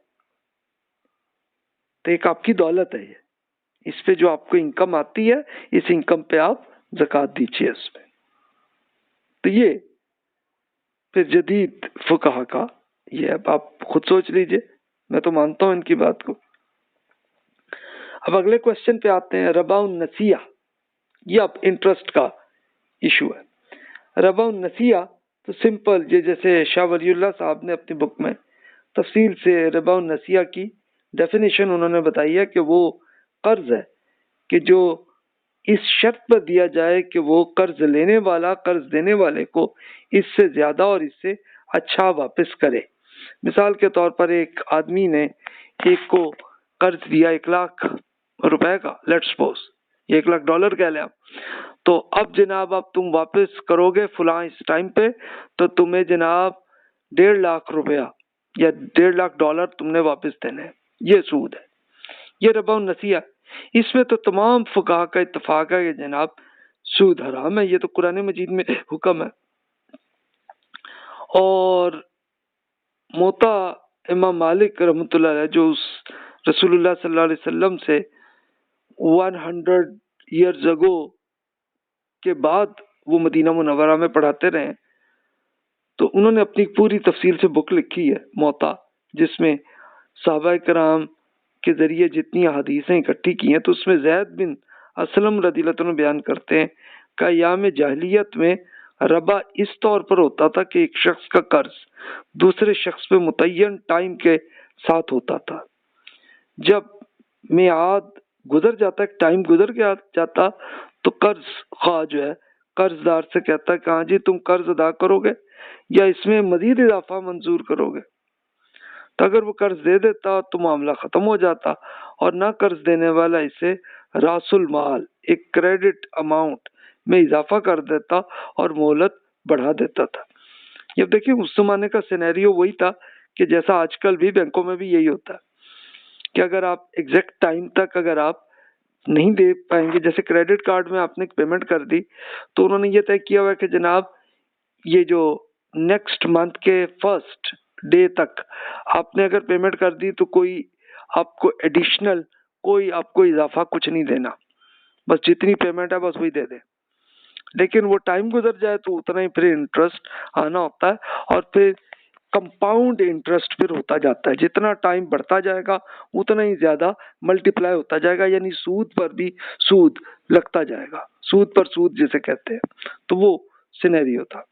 تو ایک آپ کی دولت ہے، یہ اس پہ جو آپ کو انکم آتی ہے اس انکم پہ آپ زکوٰۃ دیجیے اس میں۔ تو یہ پھر جدید فقہا کا یہ اب آپ خود سوچ لیجئے، میں تو مانتا ہوں ان کی بات کو۔ اب اگلے کوشچن پہ آتے ہیں، ربا النسیہ، یہ اب انٹرسٹ کا ایشو ہے۔ ربا النسیہ تو سمپل، یہ جیسے شاہ ولی اللہ صاحب نے اپنی بک میں تفصیل سے ربا النسیہ کی ڈیفینیشن انہوں نے بتائی ہے کہ وہ قرض ہے کہ جو اس شرط پر دیا جائے کہ وہ قرض لینے والا قرض دینے والے کو اس سے زیادہ اور اس سے اچھا واپس کرے۔ مثال کے طور پر ایک آدمی نے ایک کو قرض دیا 1,00,000 روپے کا، لیٹس سپوز یہ $1,00,000 کہہ لیں آپ، تو اب جناب اب تم واپس کرو گے فلاں اس ٹائم پہ تو تمہیں جناب 1,50,000 روپیہ یا $1,50,000 تم نے واپس دینے، یہ سود ہے، یہ ربا النسیہ۔ اس میں تو تمام فقہا کا اتفاق ہے کہ جناب سود حرام ہے، یہ تو قرآن مجید میں حکم ہے۔ اور موطا امام مالک رحمۃ اللہ علیہ جو اس رسول اللہ صلی اللہ علیہ وسلم سے 100 ایئرز اگو کے بعد وہ مدینہ منورہ میں پڑھاتے رہے، تو انہوں نے اپنی پوری تفصیل سے بک لکھی ہے موطا، جس میں صحابہ کرام کے ذریعے جتنی احادیثیں اکٹھی کی ہیں، تو اس میں زید بن اسلم رضی اللہ عنہ بیان کرتے ہیں کہ ایام جاہلیت میں ربا اس طور پر ہوتا تھا کہ ایک شخص کا قرض دوسرے شخص پہ متعین ٹائم کے ساتھ ہوتا تھا، جب میعاد گزر جاتا، ٹائم گزر گیا جاتا تو قرض خواہ جو ہے قرض دار سے کہتا ہے کہ ہاں جی تم قرض ادا کرو گے یا اس میں مزید اضافہ منظور کرو گے، تو اگر وہ قرض دے دیتا تو معاملہ ختم ہو جاتا، اور نہ قرض دینے والا اسے راس المال ایک کریڈٹ اماؤنٹ میں اضافہ کر دیتا اور مہلت بڑھا دیتا تھا۔ یہ دیکھیں اس زمانے کا سینیریو وہی تھا کہ جیسا آج کل بھی بینکوں میں بھی یہی ہوتا ہے کہ اگر آپ ایگزیکٹ ٹائم تک اگر آپ نہیں دے پائیں گے، جیسے کریڈٹ کارڈ میں آپ نے پیمنٹ کر دی تو انہوں نے یہ طے کیا ہوا ہے کہ جناب یہ جو نیکسٹ منتھ کے فرسٹ ڈے تک آپ نے اگر پیمنٹ کر دی تو کوئی آپ کو ایڈیشنل کوئی آپ کو اضافہ کچھ نہیں دینا، بس جتنی پیمنٹ ہے بس وہی دے دیں۔ لیکن وہ ٹائم گزر جائے تو اتنا ہی پھر انٹرسٹ آنا ہوتا ہے، اور پھر کمپاؤنڈ انٹرسٹ پھر ہوتا جاتا ہے، جتنا ٹائم بڑھتا جائے گا اتنا ہی زیادہ ملٹیپلائی ہوتا جائے گا، یعنی سود پر بھی سود لگتا جائے گا، سود پر سود جسے کہتے ہیں، تو وہ سینیریو تھا۔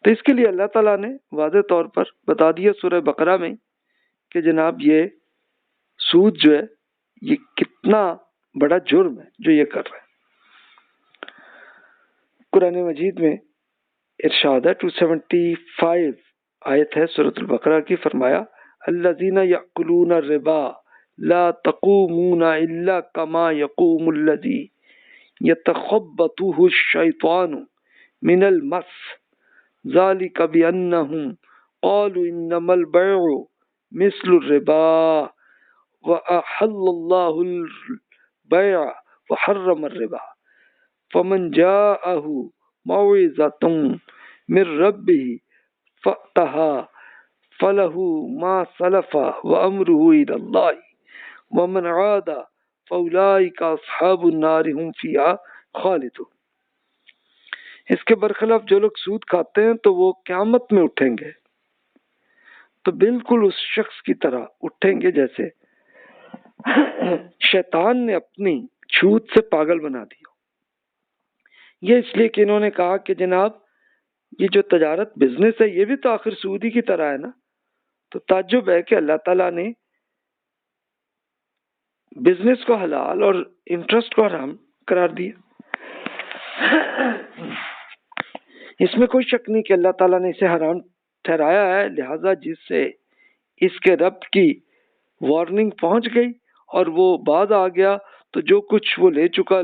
تو اس کے لیے اللہ تعالیٰ نے واضح طور پر بتا دیا سورہ بقرہ میں کہ جناب یہ سود جو ہے یہ کتنا بڑا جرم ہے جو یہ کر رہے ہیں۔ قرآن مجید میں ارشاد ہے 275 آیت ہے سورۃ البقرہ کی، فرمایا الذین یأکلون الربا لا تقومون الا کما یقوم الذی یتخبطہ الشیطان من المس ذلک بانہم قالوا انما البیع مثل الربا وأحل اللہ البیع وحرم الربا فمن جاءہ موعظۃ من ربہ فانتہى فلہ ما سلف وامرہ الی اللہ ومن عاد فاولئک اصحاب النار هم فیہا خالدون۔ اس کے برخلاف جو لوگ سود کھاتے ہیں تو وہ قیامت میں اٹھیں گے تو بالکل اس شخص کی طرح اٹھیں گے جیسے شیطان نے اپنی چھوت سے پاگل بنا دیا۔ یہ اس لیے کہ انہوں نے کہا کہ جناب یہ جو تجارت بزنس ہے یہ بھی تو آخر سودی کی طرح ہے نا، تو تعجب ہے کہ اللہ تعالیٰ نے بزنس کو حلال اور انٹرسٹ کو حرام قرار دیا۔ اس میں کوئی شک نہیں کہ اللہ تعالیٰ نے اسے حرام ٹھہرایا ہے، لہذا جس سے اس کے رب کی وارننگ پہنچ گئی اور وہ باز آ گیا تو جو کچھ وہ لے چکا۔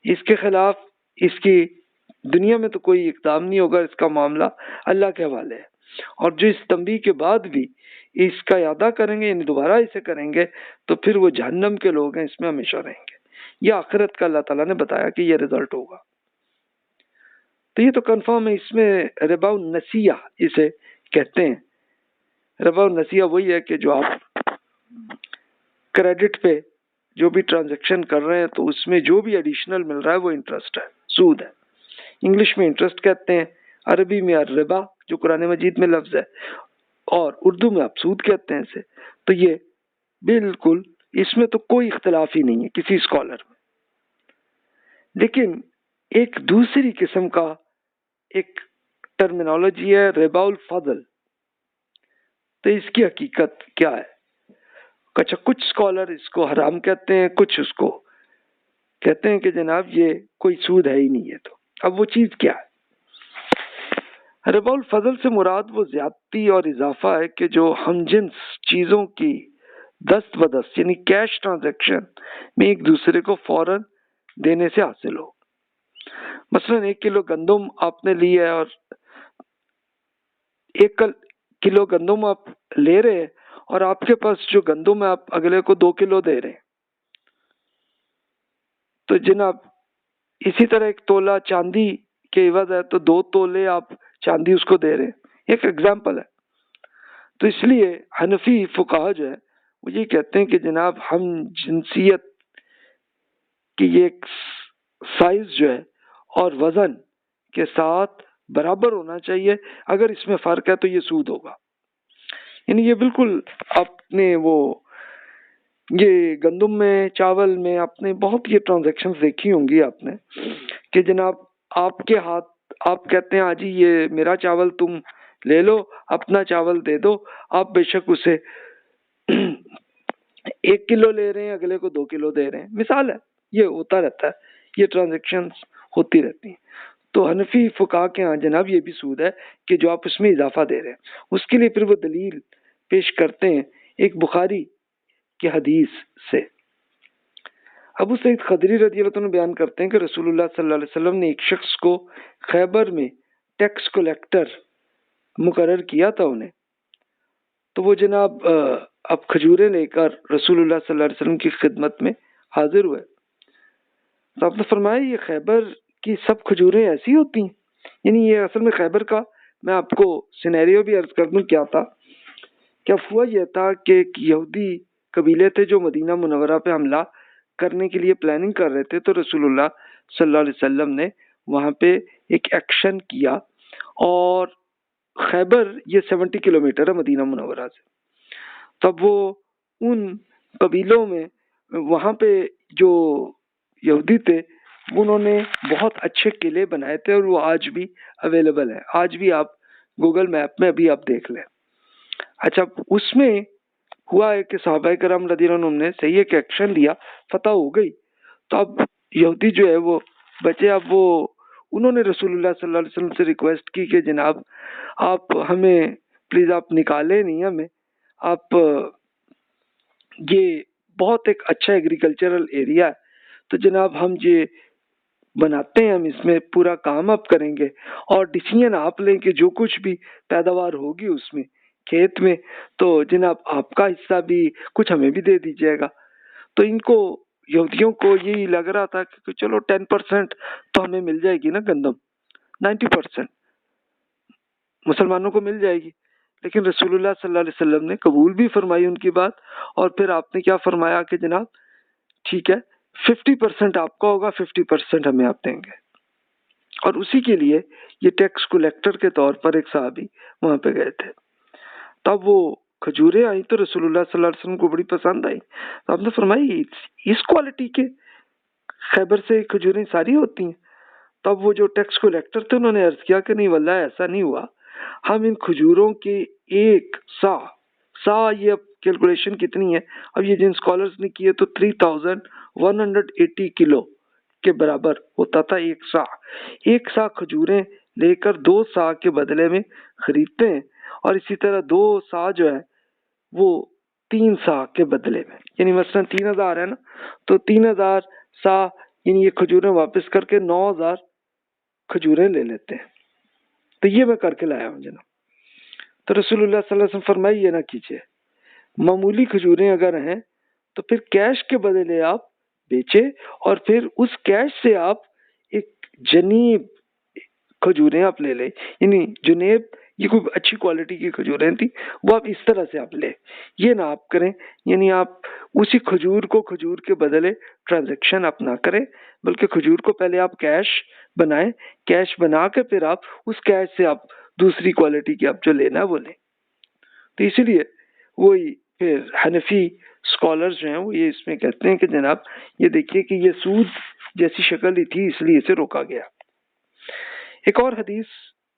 اس کے خلاف اس کی دنیا میں تو کوئی اقدام نہیں ہوگا، اس کا معاملہ اللہ کے حوالے ہے، اور جو اس تنبیہ کے بعد بھی اس کا اعادہ کریں گے یعنی دوبارہ اسے کریں گے تو پھر وہ جہنم کے لوگ ہیں، اس میں ہمیشہ رہیں گے۔ یہ آخرت کا اللہ تعالیٰ نے بتایا کہ یہ رزلٹ ہوگا، تو یہ تو کنفرم ہے۔ اس میں ربا النسیہ اسے کہتے ہیں۔ ربا النسیہ وہی ہے کہ جو آپ کریڈٹ پہ جو بھی ٹرانزیکشن کر رہے ہیں تو اس میں جو بھی ایڈیشنل مل رہا ہے وہ انٹرسٹ ہے، سود ہے۔ انگلش میں انٹرسٹ کہتے ہیں، عربی میں الربا جو قرآن مجید میں لفظ ہے، اور اردو میں آپ سود کہتے ہیں اسے۔ تو یہ بالکل اس میں تو کوئی اختلاف ہی نہیں ہے کسی اسکالر میں۔ لیکن ایک دوسری قسم کا ایک ٹرمینالوجی ہے ربا الفضل، تو اس کی حقیقت کیا ہے؟ اچھا، کچھ اسکالر اس کو حرام کہتے ہیں، کچھ اس کو کہتے ہیں کہ جناب یہ کوئی سود ہے ہی نہیں ہے۔ تو اب وہ چیز کیا ہے؟ ربا الفضل سے مراد وہ زیادتی اور اضافہ ہے کہ جو ہم جنس چیزوں کی دست بدست یعنی کیش ٹرانزیکشن میں ایک دوسرے کو فوراً دینے سے حاصل ہو۔ مثلا 1 کلو گندم آپ نے لی ہے اور 1 کلو گندم آپ لے رہے ہیں اور آپ کے پاس جو گندم ہے آپ اگلے کو 2 کلو دے رہے ہیں، تو جناب اسی طرح 1 تولہ چاندی کے عوض ہے تو 2 تولے آپ چاندی اس کو دے رہے ہیں۔ ایک ایگزامپل ہے۔ تو اس لیے حنفی فقہا جو ہے وہ یہ کہتے ہیں کہ جناب ہم جنسیت کی یہ ایک سائز جو ہے اور وزن کے ساتھ برابر ہونا چاہیے، اگر اس میں فرق ہے تو یہ سود ہوگا۔ یعنی یہ بالکل آپ نے وہ یہ گندم میں چاول میں آپ نے بہت یہ ٹرانزیکشن دیکھی ہوں گی آپ نے کہ جناب آپ کے ہاتھ آپ کہتے ہیں ہاں جی یہ میرا چاول تم لے لو، اپنا چاول دے دو، آپ بے شک اسے 1 کلو لے رہے ہیں اگلے کو 2 کلو دے رہے ہیں، مثال ہے، یہ ہوتا رہتا ہے، یہ ٹرانزیکشن ہوتی رہتی ہیں۔ تو حنفی فقہا کے ہاں جناب یہ بھی سود ہے کہ جو آپ اس میں اضافہ دے رہے ہیں۔ اس کے لیے پھر وہ دلیل پیش کرتے ہیں ایک بخاری کی حدیث سے۔ ابو سعید خدری رضی اللہ عنہ بیان کرتے ہیں کہ رسول اللہ صلی اللہ علیہ وسلم نے ایک شخص کو خیبر میں ٹیکس کلیکٹر مقرر کیا تھا انہیں، تو وہ جناب اب کھجوریں لے کر رسول اللہ صلی اللہ علیہ وسلم کی خدمت میں حاضر ہوئے۔ تو آپ نے فرمایا یہ خیبر کی سب کھجوریں ایسی ہوتی ہیں؟ یعنی یہ اصل میں خیبر کا میں آپ کو سینیریو بھی عرض کر دوں کیا تھا۔ کیا ہوا یہ تھا کہ ایک یہودی قبیلے تھے جو مدینہ منورہ پہ حملہ کرنے کے لیے پلاننگ کر رہے تھے، تو رسول اللہ صلی اللہ علیہ وسلم نے وہاں پہ ایک ایکشن کیا، اور خیبر یہ 70 کلومیٹر ہے مدینہ منورہ سے۔ تب وہ ان قبیلوں میں وہاں پہ جو یہودی تھے انہوں نے بہت اچھے قلعے بنائے تھے، اور وہ آج بھی اویلیبل ہے، آج بھی آپ گوگل میپ میں ابھی آپ دیکھ لیں۔ اچھا، اس میں ہوا ہے کہ صحابہ کرام رضی اللہ عنہم نے صحیح ایک ایکشن لیا، فتح ہو گئی، تو اب یہودی جو ہے وہ بچے، اب وہ انہوں نے رسول اللہ صلی اللہ علیہ وسلم سے ریکویسٹ کی کہ جناب آپ ہمیں پلیز آپ نکالے نہیں ہمیں، آپ یہ بہت ایک اچھا ایگریکلچرل ایریا ہے، تو جناب ہم یہ بناتے ہیں، ہم اس میں پورا کام آپ کریں گے، اور ڈیسیژن آپ لیں کہ جو کچھ بھی پیداوار ہوگی اس میں کھیت میں، تو جناب آپ کا حصہ بھی کچھ ہمیں بھی دے دیجیے گا۔ تو ان کو یہودیوں کو یہی لگ رہا تھا کہ چلو 10% تو ہمیں مل جائے گی نا گندم، 90% مسلمانوں کو مل جائے گی۔ لیکن رسول اللہ صلی اللہ علیہ وسلم نے قبول بھی فرمائی ان کی بات، اور پھر آپ نے کیا فرمایا کہ جناب ٹھیک ہے 50% آپ کا ہوگا، 50% ہمیں آپ دیں گے۔ اور اسی کے لیے یہ ٹیکس کلیکٹر کے طور پر ایک صحابی وہاں پہ گئے تھے۔ تب وہ کھجوریں آئیں تو رسول اللہ صلی اللہ علیہ وسلم کو بڑی پسند آئی، تو آپ نے فرمائی اس کوالٹی کے خیبر سے کھجوریں ساری ہوتی ہیں؟ تب وہ جو ٹیکس کلیکٹر تھے انہوں نے عرض کیا کہ نہیں واللہ ایسا نہیں ہوا، ہم ان کھجوروں کی ایک سا یہ اب کیلکولیشن کتنی ہے، اب یہ جن اسکالرز نے کیے تو 3180 کلو کے برابر ہوتا تھا ایک سا کھجوریں لے کر 2 سا کے بدلے میں خریدتے ہیں، اور اسی طرح 2 سا جو ہے وہ 3 سا کے بدلے میں، یعنی مثلا 3000 ہے نا، تو 3000 سا یعنی یہ کھجوریں واپس کر کے 9000 کھجوریں لے لیتے ہیں۔ تو یہ میں کر کے لایا ہوں جناب۔ تو رسول اللہ صلی اللہ علیہ وسلم فرمائی یہ نہ کیجیے، معمولی کھجوریں اگر ہیں تو پھر کیش کے بدلے آپ بیچے، اور پھر اس کیش سے آپ ایک جنیب کھجوریں آپ لے لیں، یعنی جنیب یہ کوئی اچھی کوالٹی کی کھجوریں تھی، وہ آپ اس طرح سے آپ لیں، یہ نہ آپ کریں، یعنی آپ اسی کھجور کو کھجور کے بدلے ٹرانزیکشن آپ نہ کریں، بلکہ کھجور کو پہلے آپ کیش بنائیں، کیش بنا کے پھر آپ اس کیش سے آپ دوسری کوالٹی کی آپ جو لینا ہے وہ لیں۔ تو اسی لیے وہی پھر حنفی اسکالرز جو ہیں وہ یہ اس میں کہتے ہیں کہ جناب یہ دیکھیے کہ یہ سود جیسی شکل ہی تھی، اس لیے اسے روکا گیا۔ ایک اور حدیث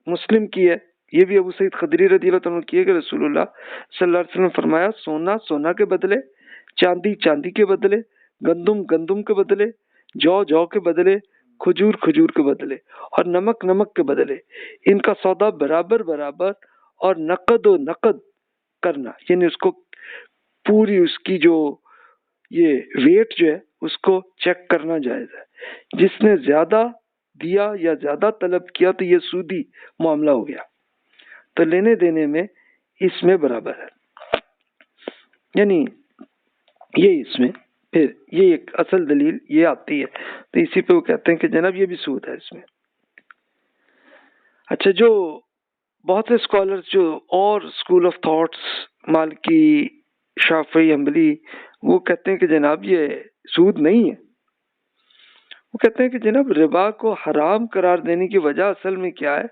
مسلم کی ہے، یہ بھی ابو سعید خدری رضی اللہ عنہ کی ہے کہ رسول اللہ صلی اللہ علیہ وسلم نے فرمایا سونا سونا کے بدلے، چاندی چاندی کے بدلے، گندم گندم کے بدلے، جو جو کے بدلے، کھجور کھجور کے بدلے، اور نمک نمک کے بدلے ان کا سودا برابر برابر اور نقد و نقد کرنا، یعنی اس کو پوری اس کی جو یہ ویٹ جو ہے اس کو چیک کرنا جائز ہے۔ جس نے زیادہ دیا یا زیادہ طلب کیا تو یہ سودی معاملہ ہو گیا، تو لینے دینے میں اس میں برابر ہے، یعنی یہ اس میں پھر یہ ایک اصل دلیل یہ آتی ہے، تو اسی پہ وہ کہتے ہیں کہ جناب یہ بھی سود ہے اس میں۔ اچھا، جو بہت سے اسکالرز جو اور اسکول آف تھاٹس مالکی شافعی حنبلی وہ کہتے ہیں کہ جناب یہ سود نہیں ہے، وہ کہتے ہیں کہ جناب ربا کو حرام قرار دینے کی وجہ اصل میں کیا ہے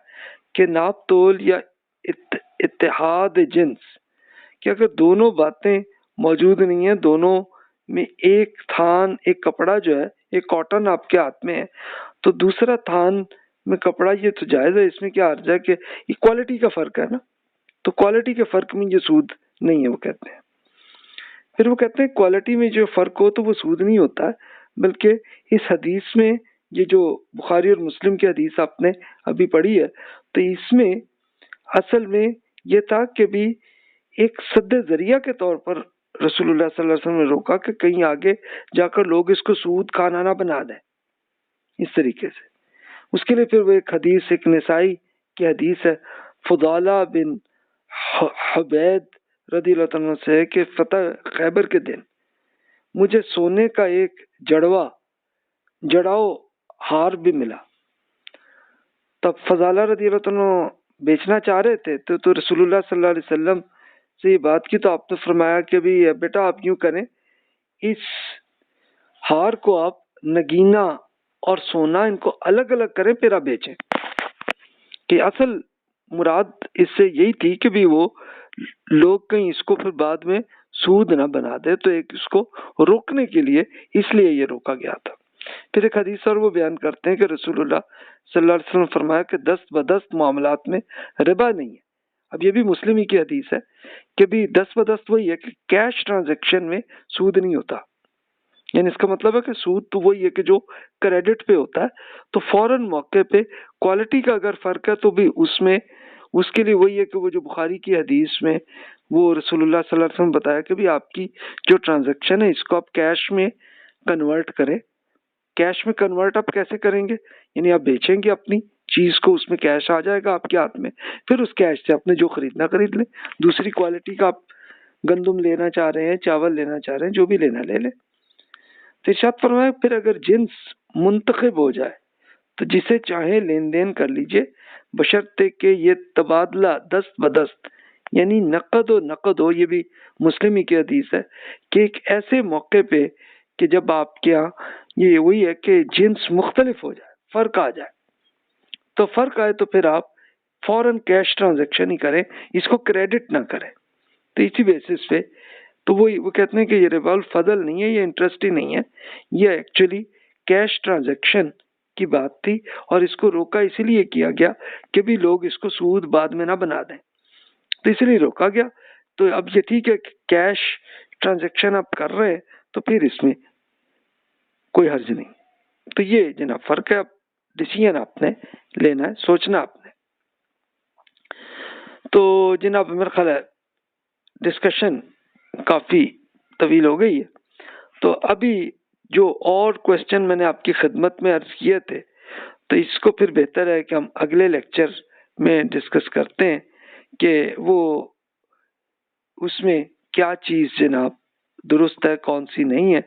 کہ ناپ تول یا اتحاد جنس، کہ اگر دونوں باتیں موجود نہیں ہیں، دونوں میں ایک تھان ایک کپڑا جو ہے ایک کاٹن آپ کے ہاتھ میں ہے تو دوسرا تھان میں کپڑا، یہ تو جائز ہے، اس میں کیا عرض ہے کہ کوالٹی کا فرق ہے نا، تو کوالٹی کے فرق میں یہ سود نہیں ہے وہ کہتے ہیں۔ پھر وہ کہتے ہیں کوالٹی میں جو فرق ہو تو وہ سود نہیں ہوتا ہے، بلکہ اس حدیث میں یہ جو بخاری اور مسلم کی حدیث آپ نے ابھی پڑھی ہے تو اس میں اصل میں یہ تھا کہ بھی ایک سد ذریعہ کے طور پر رسول اللہ صلی اللہ علیہ وسلم نے روکا کہ کہیں آگے جا کر لوگ اس کو سود کھانا نہ بنا دیں اس طریقے سے. اس کے لیے پھر وہ ایک حدیث، ایک نسائی کی حدیث ہے فضالہ بن حبید رضی اللہ عنہ سے کہ فتح خیبر کے دن مجھے سونے کا ایک جڑاؤ ہار بھی ملا. تب فضالہ رضی اللہ عنہ بیچنا چاہ رہے تھے تو رسول اللہ صلی اللہ علیہ وسلم سے یہ بات کی تو آپ نے فرمایا کہ بھی بیٹا آپ یوں کریں، اس ہار کو آپ نگینا اور سونا ان کو الگ الگ کریں پھر آپ بیچیں. کہ اصل مراد اس سے یہی تھی کہ بھی وہ لوگ کہیں اس کو پھر بعد میں سود نہ بنا دے، تو ایک اس کو روکنے کے لیے اس لیے یہ روکا گیا تھا. پھر ایک حدیث اور وہ بیان کرتے ہیں کہ رسول اللہ صلی اللہ علیہ وسلم نے فرمایا کہ دست بدست معاملات میں ربا نہیں ہے. اب یہ بھی مسلم ہی کی حدیث ہے کہ بھی دست بدست وہی ہے کہ کیش ٹرانزیکشن میں سود نہیں ہوتا. یعنی اس کا مطلب ہے کہ سود تو وہی ہے کہ جو کریڈٹ پہ ہوتا ہے، تو فوراً موقع پہ کوالٹی کا اگر فرق ہے تو بھی اس کے لیے وہی ہے کہ وہ جو بخاری کی حدیث میں وہ رسول اللہ صلی اللہ علیہ وسلم بتایا کہ بھی آپ کی جو ٹرانزیکشن ہے اس کو آپ کیش میں کنورٹ کریں. کیش میں کنورٹ آپ کیسے کریں گے؟ یعنی آپ بیچیں گے اپنی چیز کو، اس میں کیش آ جائے گا آپ کے ہاتھ میں، پھر اس کیش سے آپ نے جو خریدنا خرید لیں. دوسری کوالٹی کا آپ گندم لینا چاہ رہے ہیں، چاول لینا چاہ رہے ہیں، جو بھی لینا لے لیں. تو ارشاد فرمایا پھر اگر جنس منتخب ہو جائے تو جسے چاہے لین دین کر لیجئے، بشرطے کہ یہ تبادلہ دست بدست یعنی نقد و نقد ہو. یہ بھی مسلم ہی کی حدیث ہے کہ ایک ایسے موقع پہ کہ جب آپ کے یہاں یہ وہی ہے کہ جنس مختلف ہو جائے، فرق آ جائے، تو فرق آئے تو پھر آپ فوراً کیش ٹرانزیکشن ہی کریں، اس کو کریڈٹ نہ کریں. تو اسی بیسس پہ تو وہ کہتے ہیں کہ یہ ربا الفضل نہیں ہے، یہ انٹرسٹ ہی نہیں ہے، یہ ایکچولی کیش ٹرانزیکشن کی بات تھی، اور اس کو روکا اسی لیے کیا گیا کہ بھی لوگ اس کو سود بعد میں نہ بنا دیں، تو اس لیے روکا گیا. تو اب یہ ٹھیک ہے کہ کیش ٹرانزیکشن آپ کر رہے ہیں تو پھر اس میں کوئی حرج نہیں. تو یہ جناب فرق ہے. اب ڈیسیژن آپ نے لینا ہے، سوچنا آپ نے. تو جناب میرا خیال ہے ڈسکشن کافی طویل ہو گئی ہے، تو ابھی جو اور کوشچن میں نے آپ کی خدمت میں عرض کیے تھے تو اس کو پھر بہتر ہے کہ ہم اگلے لیکچر میں ڈسکس کرتے ہیں کہ وہ اس میں کیا چیز جناب درست ہے، کون سی نہیں ہے.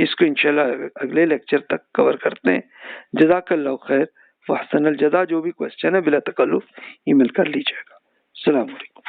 اس کو انشاءاللہ اگلے لیکچر تک کور کرتے ہیں. جزاک اللہ خیر واحسن الجزا. جو بھی کوشچن ہے بلا تکلف ای میل کر لیجیے گا. السلام علیکم.